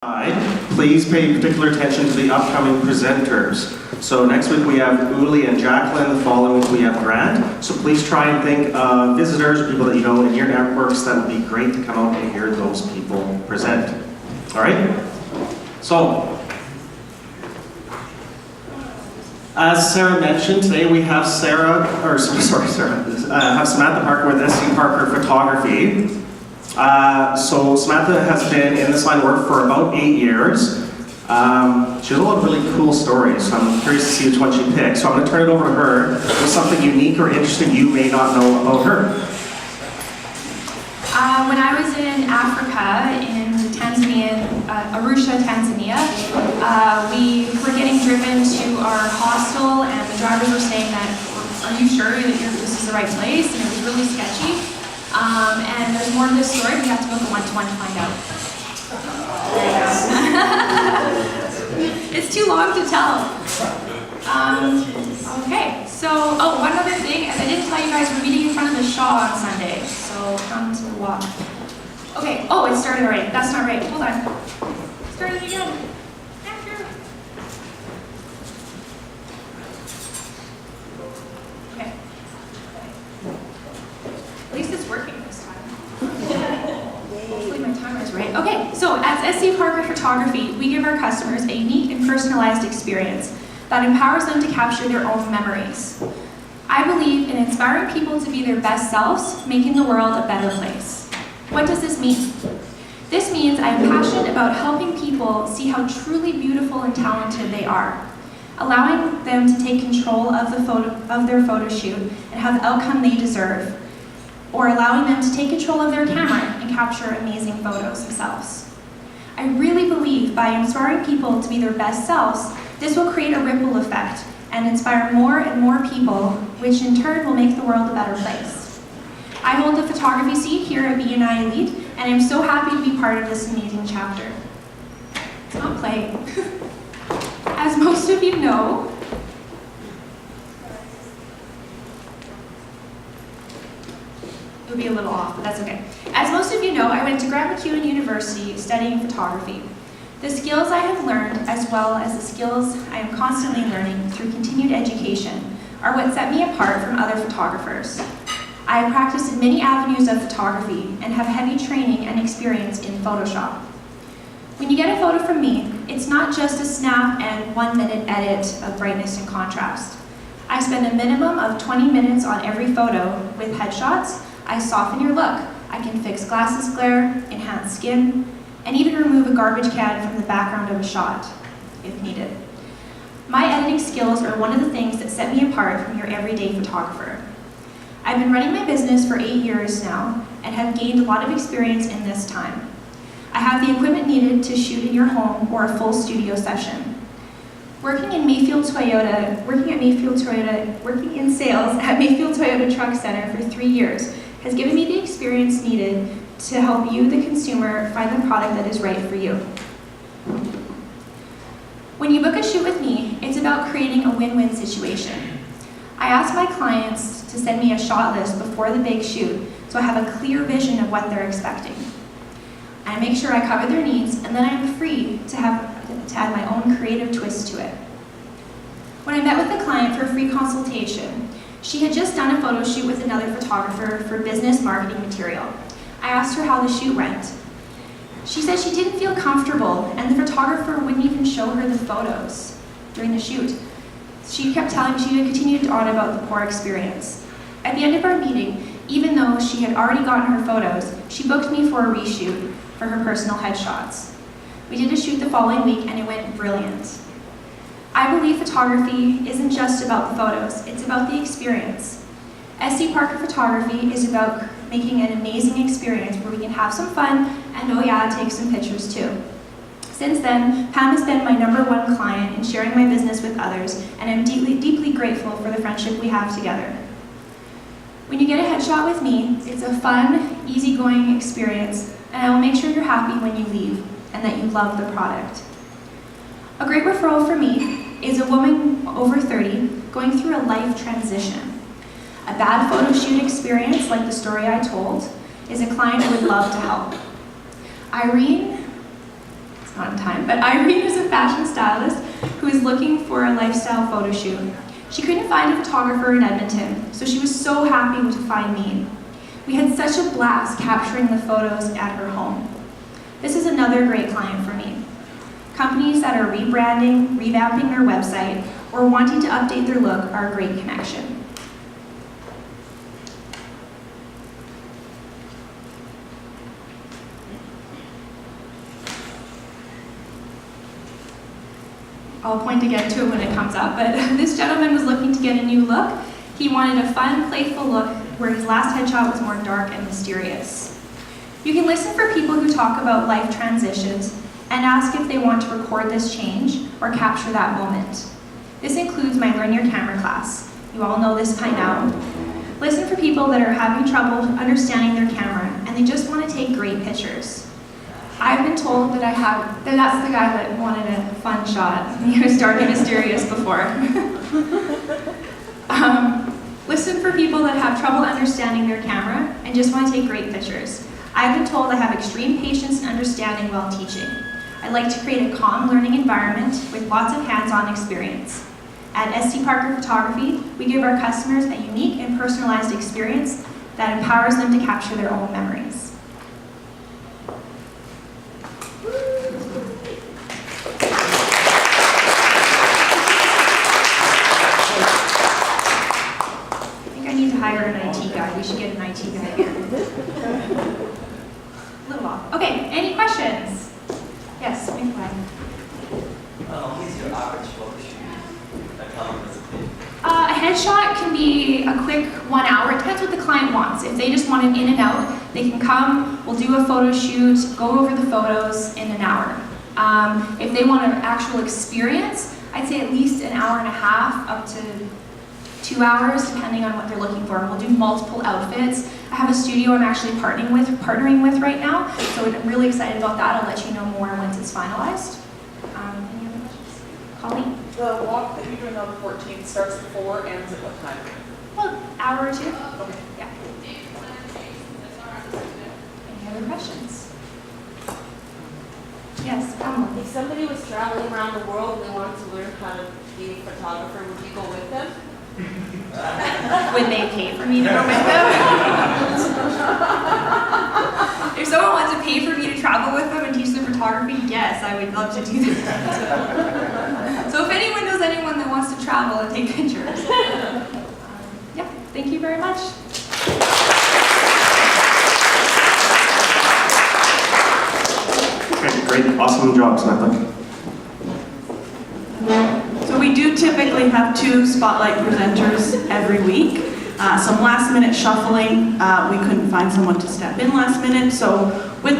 Please pay particular attention to the upcoming presenters. So next week we have Uli and Jacqueline, the following week we have Grant. So please try and think of visitors, people that you know in your networks that would be great to come out and hear those people present. All right? So, as Sarah mentioned, today we have Samantha Parker with SCParker Photography. So Samantha has been in this line of work for about 8 years. She has a lot of really cool stories, so I'm curious to see which one she picks. So I'm going to turn it over to her with something unique or interesting you may not know about her. When I was in Africa, in Tanzania, Arusha, Tanzania, we were getting driven to our hostel, and the drivers were saying that, "Are you sure that this is the right place?" And it was really sketchy. And there's more to this story. We have to book a one-to-one to find out. It's too long to tell. Okay, so, one other thing. I didn't tell you guys we're meeting in front of the Shaw on Sunday, so come to walk. Okay, it started already. That's not right. Hold on. Start it again. Okay. At least it's working this time. Hopefully my timer is right. Okay, so at SCParker Photography, we give our customers a unique and personalized experience that empowers them to capture their own memories. I believe in inspiring people to be their best selves, making the world a better place. What does this mean? This means I am passionate about helping people see how truly beautiful and talented they are, allowing them to take control of their photo shoot and have the outcome they deserve, or allowing them to take control of their camera and capture amazing photos themselves. I really believe by inspiring people to be their best selves, this will create a ripple effect and inspire more and more people, which in turn will make the world a better place. I hold the photography seat here at BNI Elite, and I'm so happy to be part of this amazing chapter. It's not playing. As most of you know, it'll be a little off, but that's okay. As most of you know, I went to Grant MacEwan University studying photography. The skills I have learned, as well as the skills I am constantly learning through continued education, are what set me apart from other photographers. I have practiced in many avenues of photography and have heavy training and experience in Photoshop. When you get a photo from me, it's not just a snap and 1-minute edit of brightness and contrast. I spend a minimum of 20 minutes on every photo. With headshots, I soften your look. I can fix glasses glare, enhance skin, and even remove a garbage can from the background of a shot, if needed. My editing skills are one of the things that set me apart from your everyday photographer. I've been running my business for 8 years now and have gained a lot of experience in this time. I have the equipment needed to shoot in your home or a full studio session. Working in sales at Mayfield Toyota Truck Center for 3 years has given me the experience needed to help you, the consumer, find the product that is right for you. When you book a shoot with me, it's about creating a win-win situation. I ask my clients to send me a shot list before the big shoot, so I have a clear vision of what they're expecting. I make sure I cover their needs, and then I'm free to add my own creative twist to it. When I met with the client for a free consultation, she had just done a photo shoot with another photographer for business marketing material. I asked her how the shoot went. She said she didn't feel comfortable, and the photographer wouldn't even show her the photos during the shoot. She kept telling me she had continued on about the poor experience. At the end of our meeting, even though she had already gotten her photos, she booked me for a reshoot for her personal headshots. We did a shoot the following week, and it went brilliant. I believe photography isn't just about the photos, it's about the experience. SCParker Photography is about making an amazing experience where we can have some fun and, take some pictures too. Since then, Pam has been my #1 client in sharing my business with others, and I'm deeply grateful for the friendship we have together. When you get a headshot with me, it's a fun, easygoing experience, and I will make sure you're happy when you leave and that you love the product. A great referral for me is a woman over 30 going through a life transition. A bad photo shoot experience, like the story I told, is a client I would love to help. Irene it's not in time, but Irene is a fashion stylist who is looking for a lifestyle photo shoot. She couldn't find a photographer in Edmonton, so she was so happy to find me. We had such a blast capturing the photos at her home. This is another great client for me. Companies that are rebranding, revamping their website, or wanting to update their look are a great connection. I'll point again to it when it comes up, but this gentleman was looking to get a new look. He wanted a fun, playful look where his last headshot was more dark and mysterious. You can listen for people who talk about life transitions and ask if they want to record this change or capture that moment. This includes my Learn Your Camera class. You all know this by now. Listen for people that are having trouble understanding their camera and they just want to take great pictures. I've been told that that's the guy that wanted a fun shot. He was dark and mysterious before. Listen for people that have trouble understanding their camera and just want to take great pictures. I've been told I have extreme patience and understanding while teaching. I like to create a calm learning environment with lots of hands-on experience. At SCParker Photography, we give our customers a unique and personalized experience that empowers them to capture their own memories. Hire an IT guy. We should get an IT guy here. A little off. Okay, any questions? Yes, make way. What is your average photo shoot? Like how long does it take? A headshot can be a quick 1 hour. It depends what the client wants. If they just want it in and out, they can come, we'll do a photo shoot, go over the photos in an hour. If they want an actual experience, I'd say at least an hour and a half up to 2 hours, depending on what they're looking for. We'll do multiple outfits. I have a studio I'm actually partnering with right now, so I'm really excited about that. I'll let you know more once it's finalized. Any other questions? Colleen? The walk that you're doing on the 14th starts at 4, ends at what time? Well, hour or two. Okay. Yeah. Any other questions? Yes, Pamela. If somebody was traveling around the world and they wanted to learn how to be a photographer, would you go with them? Would they pay for me to go with them? If someone wants to pay for me to travel with them and teach them photography, yes, I would love to do that. So if anyone knows anyone that wants to travel and take pictures. Yeah, thank you very much. Okay, great, awesome job, Samantha. So we do typically have 2 spotlight presenters every week. Some last minute shuffling. We couldn't find someone to step in last minute, so with